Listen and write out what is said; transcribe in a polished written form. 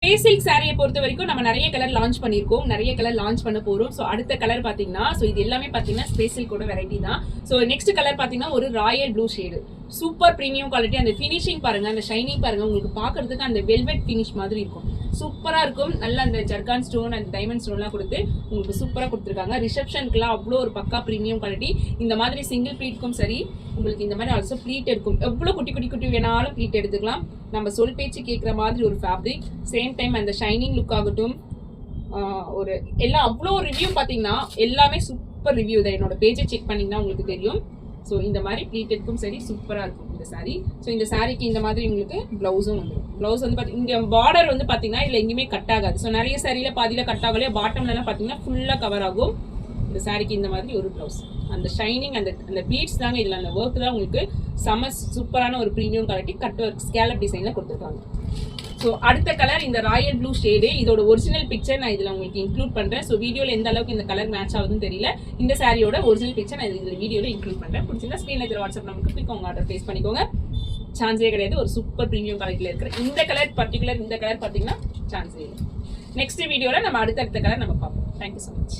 Space silk சாரியை பொறுத்த வரைக்கும் நம்ம நிறைய கலர் லான்ச் பண்ணியிருக்கோம், நிறைய கலர் லான்ச் பண்ண போறோம். ஸோ அடுத்த கலர் பாத்தீங்கன்னா, ஸோ இது எல்லாமே பாத்தீங்கன்னா ஸ்பேஸ் சில்கோட வெரைட்டி தான். ஸோ நெக்ஸ்ட் கலர் பாத்தீங்கன்னா ஒரு Royal blue shade, super premium quality. அந்த ஃபினிஷிங் பாருங்க, அந்த ஷைனிங் பாருங்க, உங்களுக்கு பாக்குறதுக்கு அந்த வெல்வெட் ஃபினிஷ் மாதிரி இருக்கும், சூப்பரா இருக்கும். நல்ல அந்த ஜர்கான் ஸ்டோன் அந்த டைமண்ட் ஸ்டோன்லாம் கொடுத்து உங்களுக்கு சூப்பரா கொடுத்துருக்காங்க. ரிசப்ஷனுக்குலாம் அவ்வளோ ஒரு பக்கா பிரீமியம் குவாலிட்டி. இந்த மாதிரி சிங்கிள் ப்ளீட்க்கும் சரி, உங்களுக்கு இந்த மாதிரி ஆல்சோ ப்ளீட் இருக்கும். எவ்வளோ குட்டி குட்டி குட்டி வேணாலும் ப்ளீட் எடுத்துக்கலாம். நம்ம சொல் பேச்சு கேட்குற மாதிரி ஒரு ஃபேப்ரிக், சேம் டைம் அந்த ஷைனிங் லுக் ஆகட்டும், ஒரு எல்லாம் அவ்வளோ ரிவ்யூ பார்த்தீங்கன்னா எல்லாமே சூப்பர் ரிவ்யூ தான். என்னோட பேஜை செக் பண்ணிங்கன்னா உங்களுக்கு தெரியும். ஸோ இந்த மாதிரி ப்ளீட்டெட்க்கும் சரி சூப்பராக இருக்கும் இந்த சாரீ. ஸோ இந்த சாரீக்கு இந்த மாதிரி உங்களுக்கு ப்ளவுஸும் வந்துடும். ப்ளவுஸ் வந்து பார்த்தீங்கன்னா இங்கே பார்டர் வந்து பார்த்தீங்கன்னா இதில் எங்கேயுமே கட் ஆகாது. ஸோ நிறைய சாரியில் பாதியில் கட் ஆகலையே, பாட்டம்லலாம் பார்த்தீங்கன்னா ஃபுல்லாக கவர் ஆகும். இந்த சாரிக்கு இந்த மாதிரி ஒரு ப்ளவுஸ், அந்த ஷைனிங் அந்த பீட்ஸ் தாங்க இதில், அந்த ஒர்க் தான் உங்களுக்கு செம சூப்பரான ஒரு premium quality cut work scallop டிசைனில் கொடுத்துருக்காங்க. ஸோ அடுத்த கலர் இந்த ராயல் ப்ளூ ஷேடு, இதோட ஒரிஜினல் பிக்சர் நான் இதில் உங்களுக்கு இன்க்ளூட் பண்ணுறேன். ஸோ வீடியோவில் எந்த அளவுக்கு இந்த கலர் மேட்ச் ஆகுதுன்னு தெரியல. இந்த சாரியோட ஒரிஜினல் பிக்சர் நான் இதில் வீடியோவில் இன்க்ளூட் பண்ணுறேன். பிடிச்சிருந்தா ஸ்க்ரீனில் இருக்கிற வாட்ஸ்அப் நமக்கு கிளிக் உங்கள் ஆர்டர் ப்ளேஸ் பண்ணிக்கோங்க. சான்ஸே கிடையாது, ஒரு சூப்பர் ப்ரீமியம் குவாலிட்டியில் இருக்கிற இந்த கலர் பர்டிகுலர் இந்த கலர் பார்த்தீங்கன்னா சான்ஸே இல்லை. நெக்ஸ்ட் வீடியோவில் நம்ம அடுத்த கலர் நம்ம பார்ப்போம். Thank you so much.